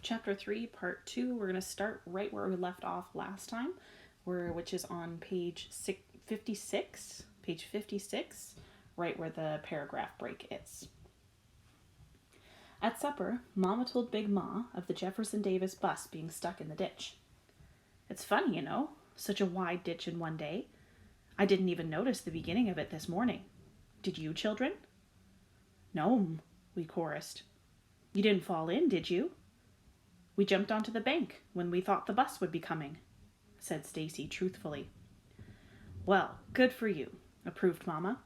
Chapter 3, Part 2. We're going to start right where we left off last time, which is on page 56, right where the paragraph break is. At supper, Mama told Big Ma of the Jefferson Davis bus being stuck in the ditch. It's funny, such a wide ditch in one day. I didn't even notice the beginning of it this morning. Did you, children? No, we chorused. You didn't fall in, did you? We jumped onto the bank when we thought the bus would be coming, said Stacy truthfully. Well, good for you, approved Mama.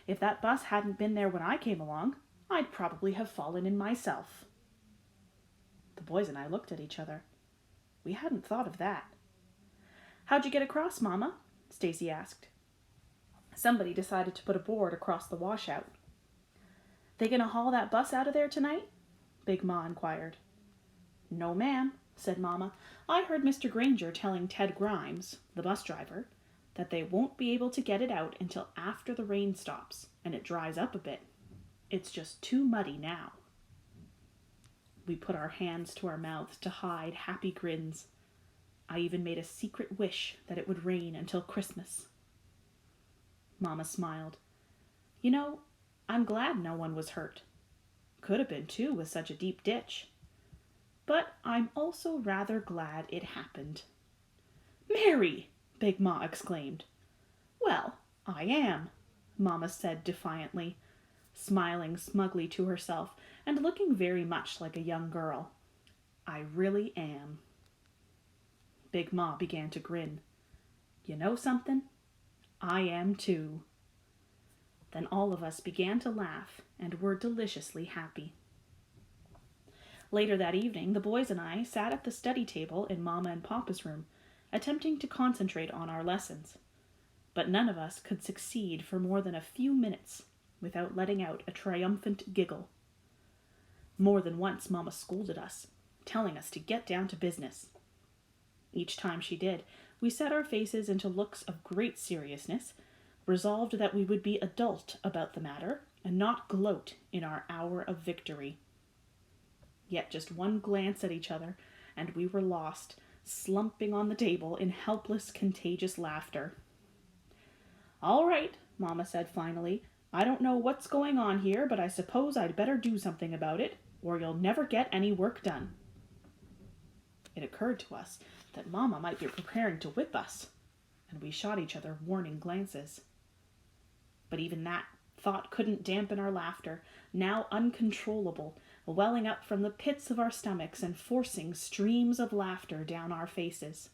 If that bus hadn't been there when I came along, I'd probably have fallen in myself. The boys and I looked at each other. We hadn't thought of that. How'd you get across, Mama? Stacy asked. Somebody decided to put a board across the washout. They gonna haul that bus out of there tonight? Big Ma inquired. No, ma'am, said Mama. I heard Mr. Granger telling Ted Grimes, the bus driver, that they won't be able to get it out until after the rain stops and it dries up a bit. It's just too muddy now. We put our hands to our mouths to hide happy grins. I even made a secret wish that it would rain until Christmas. Mama smiled. I'm glad no one was hurt. Could have been, too, with such a deep ditch. But I'm also rather glad it happened. Mary! Big Ma exclaimed. Well, I am, Mama said defiantly, smiling smugly to herself and looking very much like a young girl. I really am. Big Ma began to grin. You know something? I am too. Then all of us began to laugh and were deliciously happy. Later that evening, the boys and I sat at the study table in Mama and Papa's room, attempting to concentrate on our lessons. But none of us could succeed for more than a few minutes without letting out a triumphant giggle. More than once, Mama scolded us, telling us to get down to business. Each time she did, we set our faces into looks of great seriousness, resolved that we would be adult about the matter and not gloat in our hour of victory. Yet just one glance at each other, and we were lost, slumping on the table in helpless, contagious laughter. All right, Mama said finally. I don't know what's going on here, but I suppose I'd better do something about it, or you'll never get any work done. It occurred to us that Mama might be preparing to whip us, and we shot each other warning glances. But even that thought couldn't dampen our laughter, now uncontrollable, welling up from the pits of our stomachs and forcing streams of laughter down our faces.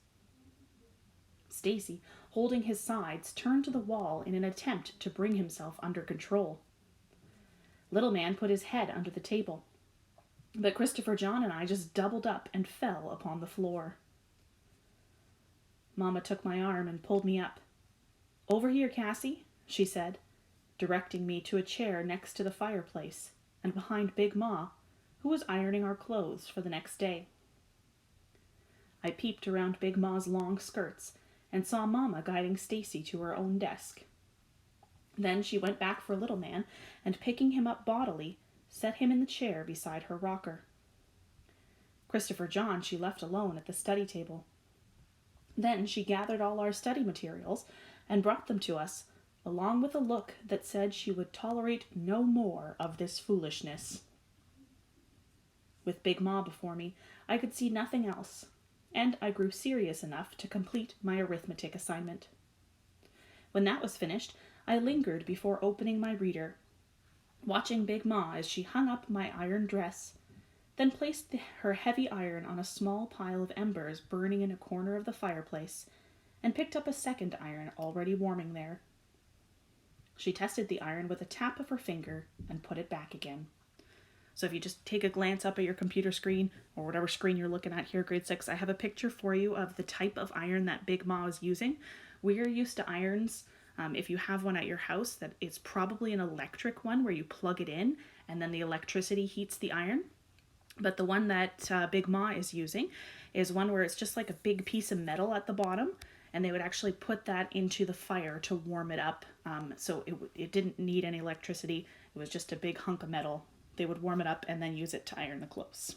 Stacy, holding his sides, turned to the wall in an attempt to bring himself under control. Little Man put his head under the table, but Christopher John and I just doubled up and fell upon the floor. Mama took my arm and pulled me up. Over here, Cassie, she said, directing me to a chair next to the fireplace and behind Big Ma, who was ironing our clothes for the next day. I peeped around Big Ma's long skirts and saw Mama guiding Stacy to her own desk. Then she went back for Little Man and, picking him up bodily, set him in the chair beside her rocker. Christopher John she left alone at the study table. Then she gathered all our study materials and brought them to us, along with a look that said she would tolerate no more of this foolishness. With Big Ma before me, I could see nothing else, and I grew serious enough to complete my arithmetic assignment. When that was finished, I lingered before opening my reader, watching Big Ma as she hung up my iron dress, then placed her heavy iron on a small pile of embers burning in a corner of the fireplace, and picked up a second iron already warming there. She tested the iron with a tap of her finger and put it back again. So if you just take a glance up at your computer screen, or whatever screen you're looking at here, grade 6, I have a picture for you of the type of iron that Big Ma is using. We're used to irons, if you have one at your house, that it's probably an electric one where you plug it in and then the electricity heats the iron. But the one that Big Ma is using is one where it's just like a big piece of metal at the bottom, and they would actually put that into the fire to warm it up. So it didn't need any electricity. It was just a big hunk of metal. They would warm it up and then use it to iron the clothes.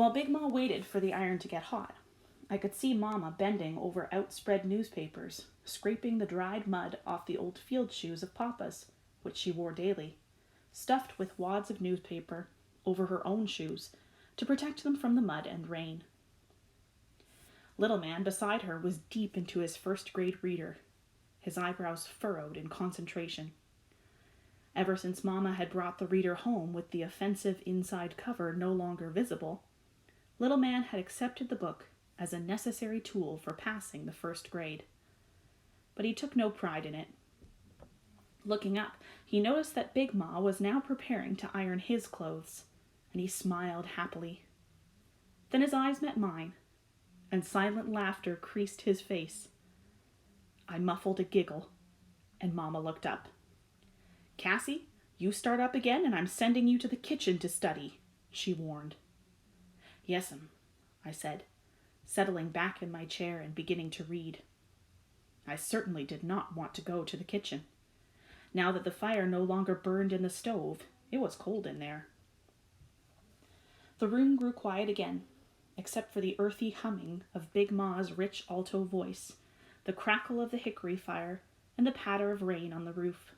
While Big Ma waited for the iron to get hot, I could see Mama bending over outspread newspapers, scraping the dried mud off the old field shoes of Papa's, which she wore daily, stuffed with wads of newspaper over her own shoes to protect them from the mud and rain. Little Man beside her was deep into his first-grade reader, his eyebrows furrowed in concentration. Ever since Mama had brought the reader home with the offensive inside cover no longer visible, Little Man had accepted the book as a necessary tool for passing the first grade. But he took no pride in it. Looking up, he noticed that Big Ma was now preparing to iron his clothes, and he smiled happily. Then his eyes met mine, and silent laughter creased his face. I muffled a giggle, and Mama looked up. "Cassie, you start up again, and I'm sending you to the kitchen to study," she warned. "Yes'm," I said, settling back in my chair and beginning to read. I certainly did not want to go to the kitchen. Now that the fire no longer burned in the stove, it was cold in there. The room grew quiet again, except for the earthy humming of Big Ma's rich alto voice, the crackle of the hickory fire, and the patter of rain on the roof.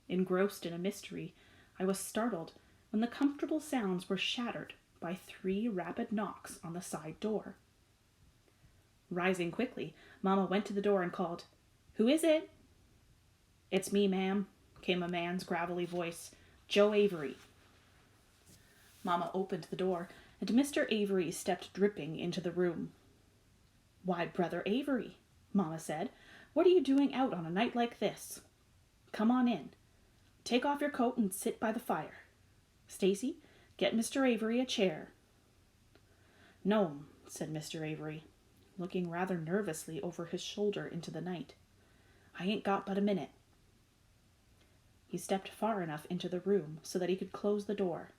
Engrossed in a mystery, I was startled when the comfortable sounds were shattered by 3 rapid knocks on the side door. Rising quickly, Mama went to the door and called, "Who is it?" "It's me, ma'am," came a man's gravelly voice. "Joe Avery." Mama opened the door, and Mr. Avery stepped dripping into the room. "Why, Brother Avery," Mama said, "what are you doing out on a night like this? Come on in. Take off your coat and sit by the fire. Stacy, get Mr. Avery a chair." "No," said Mr. Avery, looking rather nervously over his shoulder into the night. "I ain't got but a minute." He stepped far enough into the room so that he could close the door,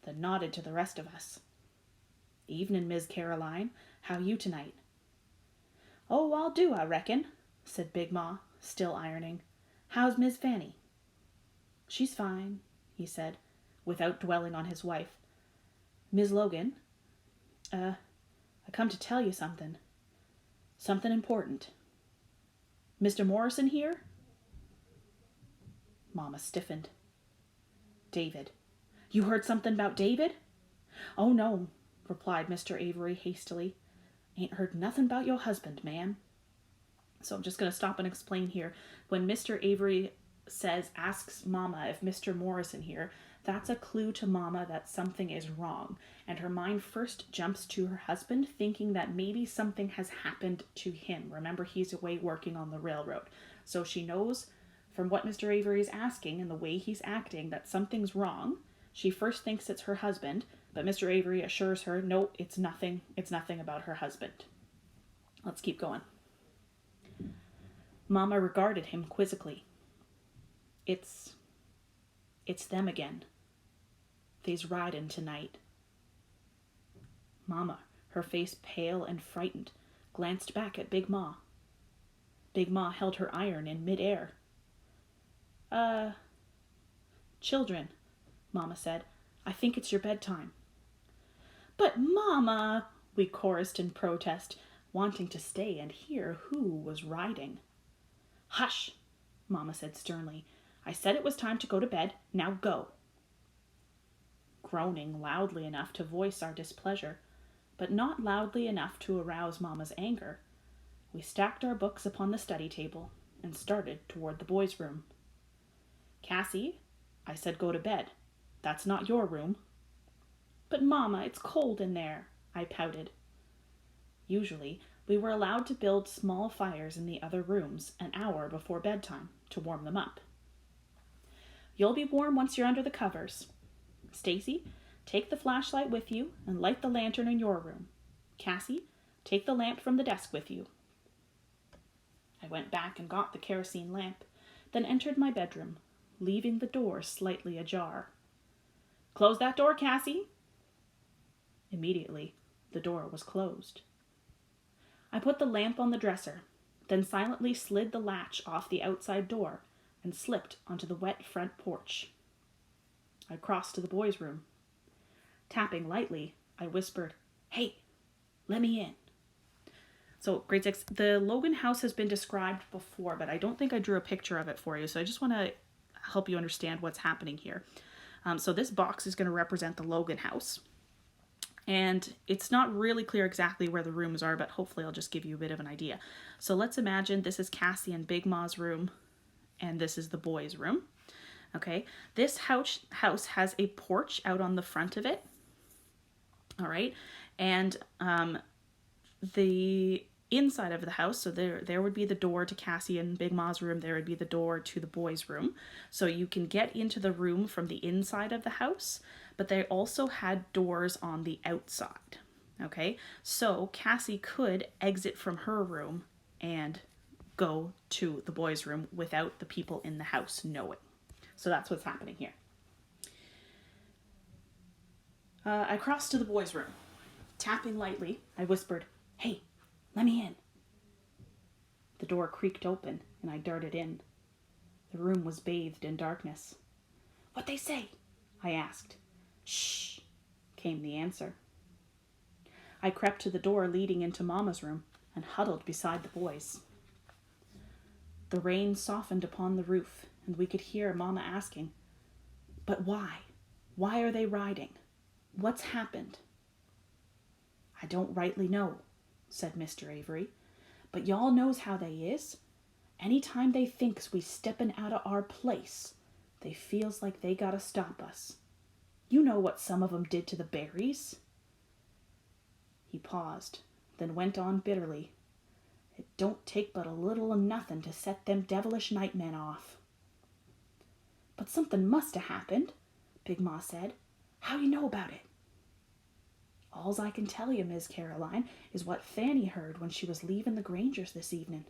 then nodded to the rest of us. "Evenin', Miss Caroline. How you tonight?" "Oh, I'll do, I reckon," said Big Ma, still ironing. "How's Miss Fanny?" "She's fine," he said, without dwelling on his wife. "Miss Logan, I come to tell you something. Something important. Mr. Morrison here?" Mama stiffened. "David. You heard something about David?" "Oh, no," replied Mr. Avery hastily. "Ain't heard nothing about your husband, ma'am." So I'm just going to stop and explain here. When Mr. Avery asks Mama if Mr. Morrison here, that's a clue to Mama that something is wrong. And her mind first jumps to her husband, thinking that maybe something has happened to him. Remember, he's away working on the railroad. So she knows from what Mr. Avery is asking and the way he's acting that something's wrong. She first thinks it's her husband, but Mr. Avery assures her, no, it's nothing. It's nothing about her husband. Let's keep going. Mama regarded him quizzically. It's them again. They's ridin' tonight." Mama, her face pale and frightened, glanced back at Big Ma. Big Ma held her iron in mid-air. "Children," Mama said, "I think it's your bedtime." "But Mama," we chorused in protest, wanting to stay and hear who was riding. "Hush," Mama said sternly. "I said it was time to go to bed. Now go." Groaning loudly enough to voice our displeasure, but not loudly enough to arouse Mama's anger, we stacked our books upon the study table and started toward the boys' room. "Cassie, I said go to bed. That's not your room." "But Mama, it's cold in there," I pouted. Usually, we were allowed to build small fires in the other rooms an hour before bedtime to warm them up. "You'll be warm once you're under the covers. Stacy, take the flashlight with you and light the lantern in your room. Cassie, take the lamp from the desk with you." I went back and got the kerosene lamp, then entered my bedroom, leaving the door slightly ajar. "Close that door, Cassie." Immediately, the door was closed. I put the lamp on the dresser, then silently slid the latch off the outside door and slipped onto the wet front porch. I crossed to the boys' room. Tapping lightly, I whispered, "Hey, let me in." So, grade 6, the Logan house has been described before, but I don't think I drew a picture of it for you. So I just want to help you understand what's happening here. So this box is going to represent the Logan house. And it's not really clear exactly where the rooms are, but hopefully I'll just give you a bit of an idea. So let's imagine this is Cassie and Big Ma's room, and this is the boys' room. Okay, this house has a porch out on the front of it. All right, and the inside of the house, so there would be the door to Cassie and Big Ma's room, there would be the door to the boys' room. So you can get into the room from the inside of the house, but they also had doors on the outside. Okay, so Cassie could exit from her room and go to the boys' room without the people in the house knowing. So that's what's happening here. I crossed to the boys' room. Tapping lightly, I whispered, "Hey, let me in." The door creaked open, and I darted in. The room was bathed in darkness. "What they say?" I asked. "Shh," came the answer. I crept to the door leading into Mama's room and huddled beside the boys. The rain softened upon the roof, and we could hear Mama asking, "But why? Why are they riding? What's happened?" "I don't rightly know," said Mr. Avery, "but y'all knows how they is. Anytime they thinks we steppin' out of our place, they feels like they gotta stop us. You know what some of 'em did to the berries." He paused, then went on bitterly. "It don't take but a little o' nothin' to set them devilish nightmen off." "But something must have happened," Big Ma said. "How you know about it?" "Alls I can tell you, Miss Caroline, is what Fanny heard when she was leaving the Grangers this evening.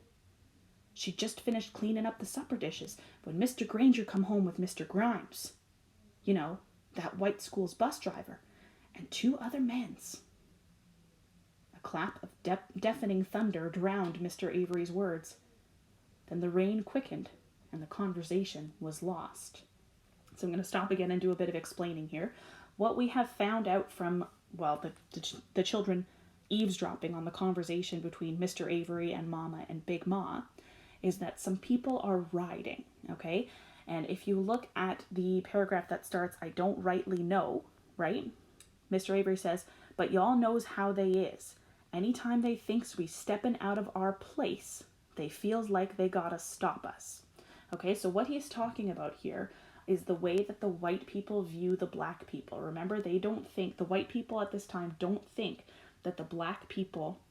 She'd just finished cleaning up the supper dishes when Mr. Granger come home with Mr. Grimes. You know, that White School's bus driver, and 2 other men's." A clap of deafening thunder drowned Mr. Avery's words. Then the rain quickened, and the conversation was lost. So I'm going to stop again and do a bit of explaining here. What we have found out from, well, the children eavesdropping on the conversation between Mr. Avery and Mama and Big Ma is that some people are riding, okay? And if you look at the paragraph that starts, "I don't rightly know," right? Mr. Avery says, "But y'all knows how they is. Anytime they thinks we steppin' out of our place, they feels like they gotta stop us." Okay, so what he's talking about here is the way that the white people view the black people. Remember, the white people at this time don't think that the black people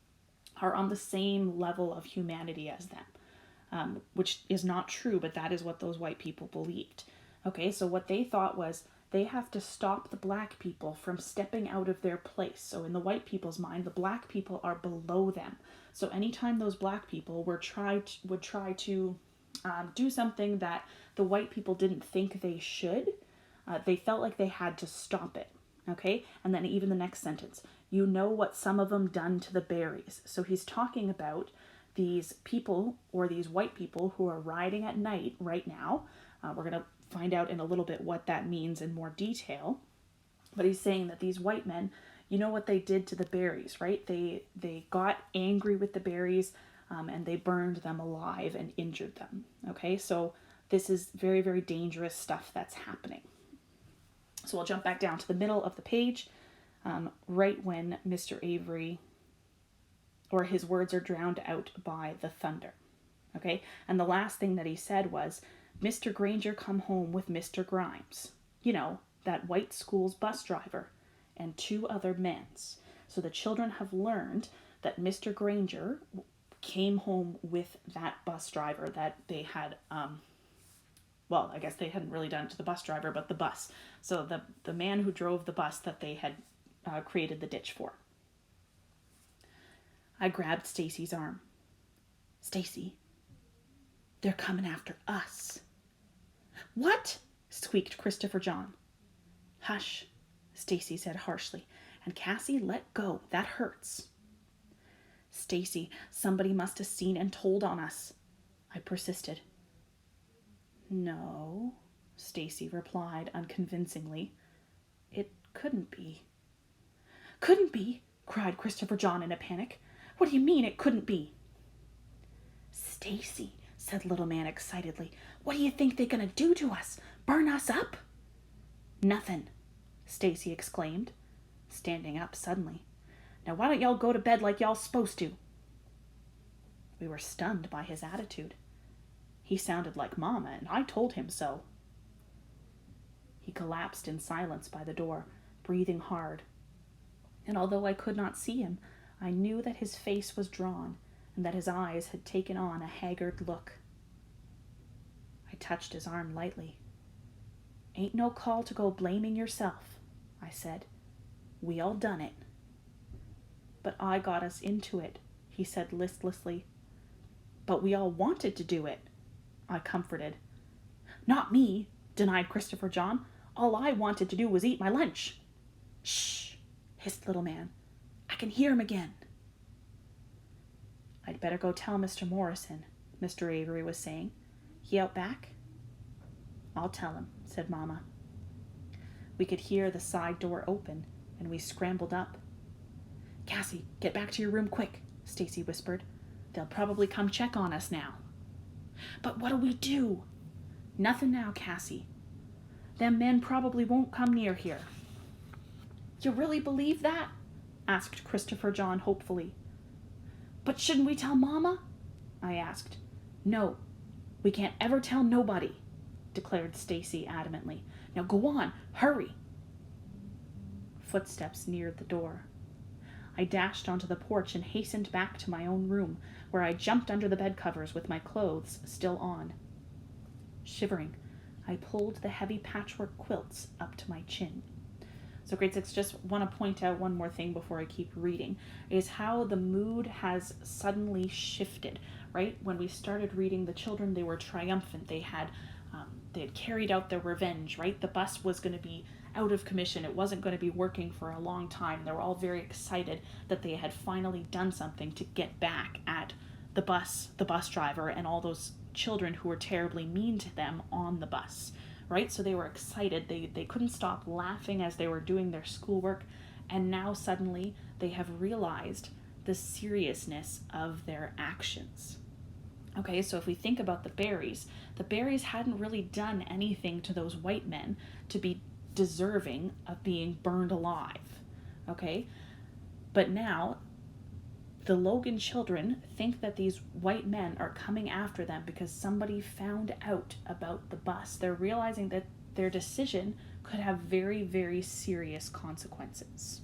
are on the same level of humanity as them, which is not true, but that is what those white people believed. Okay, so what they thought was they have to stop the black people from stepping out of their place. So in the white people's mind, the black people are below them. So anytime those black people would try to do something that the white people didn't think they should, they felt like they had to stop it. Okay, and then even the next sentence, "You know what some of them done to the berries." So he's talking about these people, or these white people who are riding at night right now. We're going to find out in a little bit what that means in more detail. But he's saying that these white men, you know what they did to the berries, right? They got angry with the berries, and they burned them alive and injured them. Okay, so this is very, very dangerous stuff that's happening. So I'll jump back down to the middle of the page, right when Mr. Avery, or his words are drowned out by the thunder. Okay, and the last thing that he said was, "Mr. Granger come home with Mr. Grimes." You know, that White School's bus driver, and 2 other men's. So the children have learned that Mr. Granger came home with that bus driver that they had, well, I guess they hadn't really done it to the bus driver, but the bus. So the man who drove the bus that they had created the ditch for. I grabbed Stacy's arm. "Stacy, they're coming after us." "What?" squeaked Christopher John. "Hush," Stacy said harshly, "and Cassie, let go. That hurts." "Stacy, somebody must have seen and told on us," I persisted. "No," Stacy replied unconvincingly. "It couldn't be. couldn't be, cried Christopher John in a panic. What do you mean it couldn't be? Stacy, said Little Man excitedly, what do you think they're going to do to us? Burn us up? Nothing, Stacy exclaimed, standing up suddenly. Now why don't y'all go to bed like y'all supposed to? We were stunned by his attitude. He sounded like Mama, and I told him so. He collapsed in silence by the door, breathing hard. And although I could not see him, I knew that his face was drawn and that his eyes had taken on a haggard look. I touched his arm lightly. Ain't no call to go blaming yourself, I said. We all done it. But I got us into it, he said listlessly. But we all wanted to do it, I comforted. Not me, denied Christopher John. All I wanted to do was eat my lunch. Shh, hissed Little Man. I can hear him again. I'd better go tell Mr. Morrison, Mr. Avery was saying. He out back? I'll tell him, said Mama. We could hear the side door open, and we scrambled up. Cassie, get back to your room quick, Stacy whispered. They'll probably come check on us now. But what'll we do? Nothing now, Cassie. Them men probably won't come near here. You really believe that? Asked Christopher John hopefully. But shouldn't we tell Mama? I asked. No, we can't ever tell nobody, declared Stacy adamantly. Now go on, hurry. Footsteps neared the door. I dashed onto the porch and hastened back to my own room, where I jumped under the bed covers with my clothes still on. Shivering, I pulled the heavy patchwork quilts up to my chin. So grade 6, just want to point out one more thing before I keep reading, is how the mood has suddenly shifted, right? When we started reading the children, they were triumphant. They had carried out their revenge, right? The bus was going to be out of commission. It wasn't going to be working for a long time. They were all very excited that they had finally done something to get back at the bus driver, and all those children who were terribly mean to them on the bus, right? So they were excited. They couldn't stop laughing as they were doing their schoolwork, and now suddenly they have realized the seriousness of their actions. Okay, so if we think about the Barrys hadn't really done anything to those white men to be deserving of being burned alive, okay? But now the Logan children think that these white men are coming after them because somebody found out about the bus. They're realizing that their decision could have very, very serious consequences.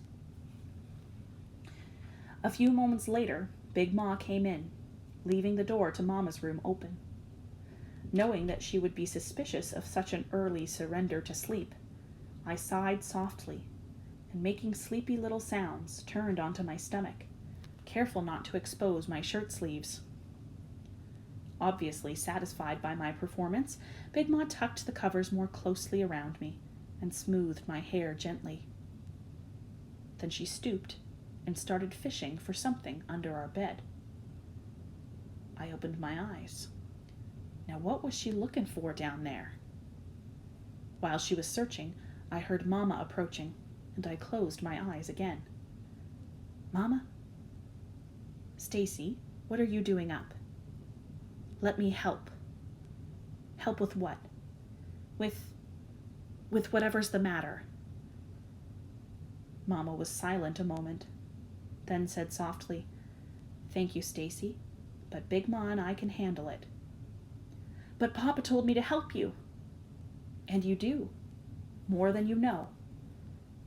A few moments later, Big Ma came in, leaving the door to Mama's room open. Knowing that she would be suspicious of such an early surrender to sleep, I sighed softly, and making sleepy little sounds, turned onto my stomach, careful not to expose my shirt sleeves. Obviously satisfied by my performance, Big Ma tucked the covers more closely around me and smoothed my hair gently. Then she stooped and started fishing for something under our bed. I opened my eyes. Now what was she looking for down there? While she was searching, I heard Mama approaching, and I closed my eyes again. Mama? Stacy, what are you doing up? Let me help. Help with what? With whatever's the matter. Mama was silent a moment, then said softly, Thank you, Stacy, but Big Ma and I can handle it. But Papa told me to help you. And you do. More than you know.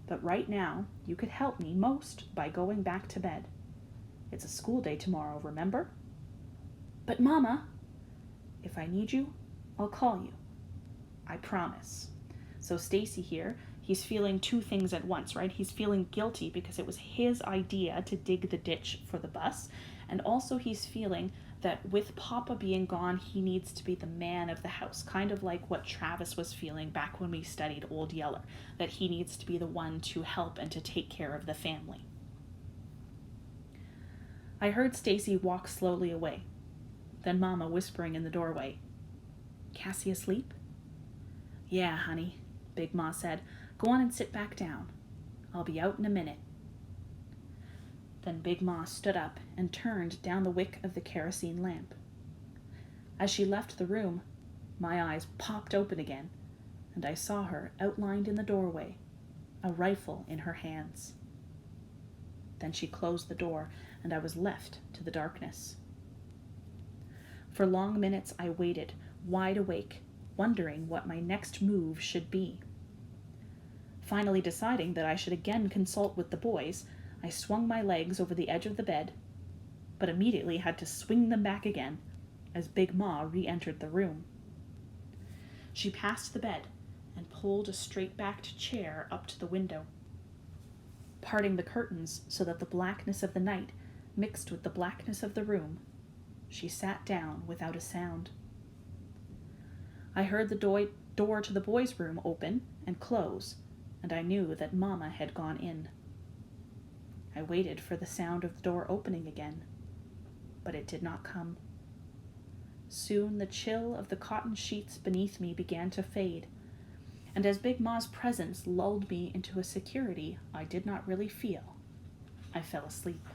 But right now, you could help me most by going back to bed. It's a school day tomorrow, remember? But Mama, if I need you, I'll call you. I promise. So Stacy here, he's feeling two things at once, right? He's feeling guilty because it was his idea to dig the ditch for the bus. And also he's feeling that with Papa being gone, he needs to be the man of the house, kind of like what Travis was feeling back when we studied Old Yeller, that he needs to be the one to help and to take care of the family. I heard Stacy walk slowly away, then Mama whispering in the doorway, Cassie asleep? Yeah, honey, Big Ma said. Go on and sit back down. I'll be out in a minute. Then Big Ma stood up and turned down the wick of the kerosene lamp. As she left the room, my eyes popped open again, and I saw her outlined in the doorway, a rifle in her hands. Then she closed the door, and I was left to the darkness. For long minutes I waited, wide awake, wondering what my next move should be. Finally deciding that I should again consult with the boys, I swung my legs over the edge of the bed, but immediately had to swing them back again as Big Ma re-entered the room. She passed the bed and pulled a straight-backed chair up to the window. Parting the curtains so that the blackness of the night mixed with the blackness of the room, she sat down without a sound. I heard the door to the boys' room open and close, and I knew that Mama had gone in. I waited for the sound of the door opening again, but it did not come. Soon the chill of the cotton sheets beneath me began to fade, and as Big Ma's presence lulled me into a security I did not really feel, I fell asleep.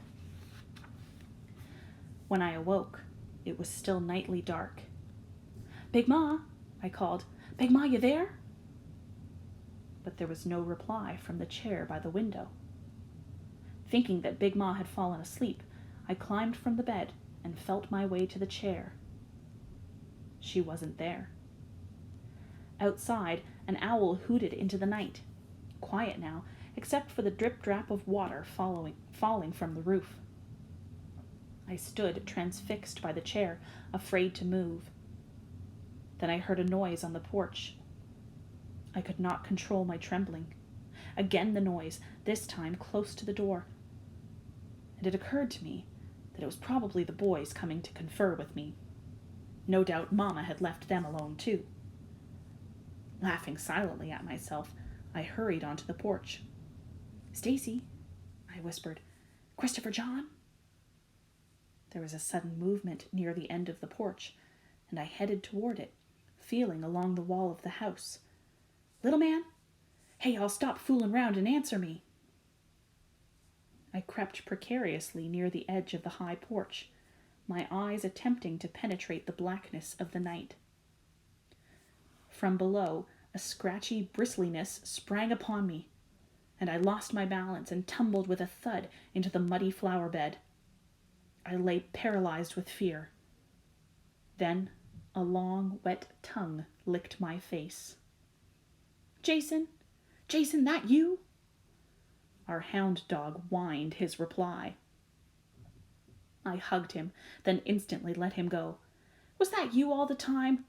When I awoke, it was still nightly dark. "Big Ma," I called. "Big Ma, you there?" But there was no reply from the chair by the window. Thinking that Big Ma had fallen asleep, I climbed from the bed and felt my way to the chair. She wasn't there. Outside, an owl hooted into the night, quiet now, except for the drip-drap of water falling from the roof. I stood transfixed by the chair, afraid to move. Then I heard a noise on the porch. I could not control my trembling. Again the noise, this time close to the door. And it occurred to me that it was probably the boys coming to confer with me. No doubt Mama had left them alone too. Laughing silently at myself, I hurried onto the porch. "Stacy," I whispered. "Christopher John?" There was a sudden movement near the end of the porch, and I headed toward it, feeling along the wall of the house. "Little man? Hey, I'll stop fooling round and answer me." I crept precariously near the edge of the high porch, my eyes attempting to penetrate the blackness of the night. From below, a scratchy bristliness sprang upon me, and I lost my balance and tumbled with a thud into the muddy flower bed. I lay paralyzed with fear. Then a long, wet tongue licked my face. "Jason? Jason, that you?" Our hound dog whined his reply. I hugged him, then instantly let him go. "Was that you all the time?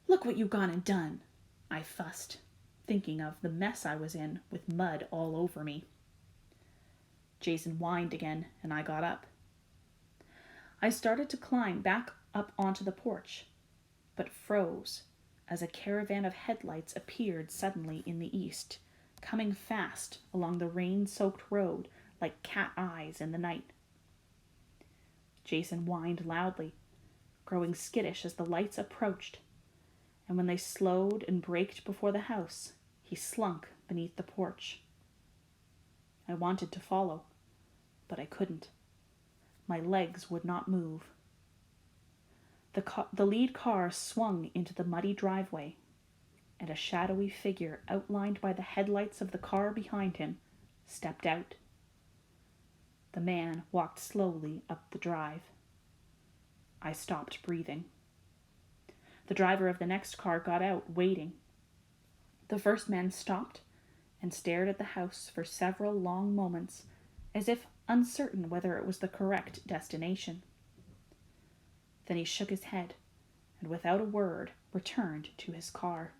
Look what you gone and done," I fussed, thinking of the mess I was in with mud all over me. Jason whined again, and I got up. I started to climb back up onto the porch, but froze as a caravan of headlights appeared suddenly in the east, coming fast along the rain-soaked road like cat eyes in the night. Jason whined loudly, growing skittish as the lights approached, and when they slowed and braked before the house, he slunk beneath the porch. I wanted to follow, but I couldn't. My legs would not move. The lead car swung into the muddy driveway, and a shadowy figure outlined by the headlights of the car behind him stepped out. The man walked slowly up the drive. I stopped breathing. The driver of the next car got out, waiting. The first man stopped and stared at the house for several long moments, as if uncertain whether it was the correct destination. Then he shook his head, and without a word returned to his car.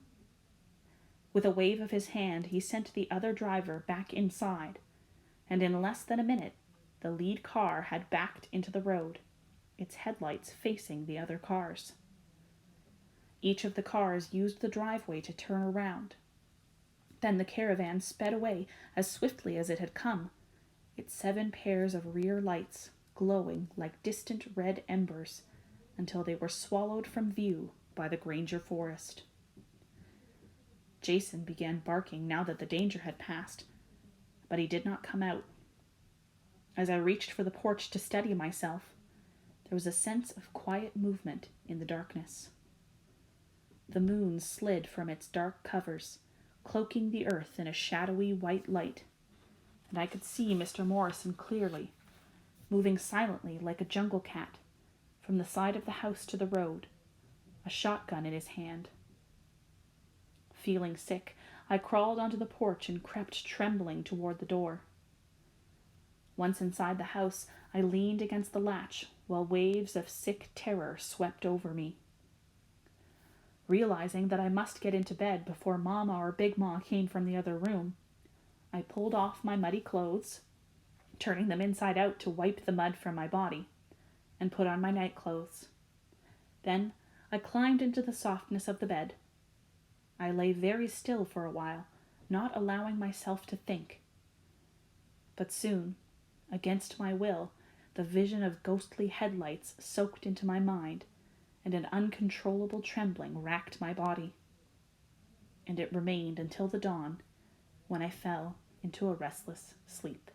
With a wave of his hand, he sent the other driver back inside, and in less than a minute, the lead car had backed into the road, its headlights facing the other cars. Each of the cars used the driveway to turn around. Then the caravan sped away as swiftly as it had come, its 7 pairs of rear lights glowing like distant red embers until they were swallowed from view by the Granger forest. Jason began barking now that the danger had passed, but he did not come out. As I reached for the porch to steady myself, there was a sense of quiet movement in the darkness. The moon slid from its dark covers, cloaking the earth in a shadowy white light, and I could see Mr. Morrison clearly, moving silently like a jungle cat from the side of the house to the road, a shotgun in his hand. Feeling sick, I crawled onto the porch and crept trembling toward the door. Once inside the house, I leaned against the latch while waves of sick terror swept over me. Realizing that I must get into bed before Mama or Big Ma came from the other room, I pulled off my muddy clothes, turning them inside out to wipe the mud from my body, and put on my night clothes. Then I climbed into the softness of the bed. I lay very still for a while, not allowing myself to think. But soon, against my will, the vision of ghostly headlights soaked into my mind, and an uncontrollable trembling racked my body. And it remained until the dawn, when I fell into a restless sleep.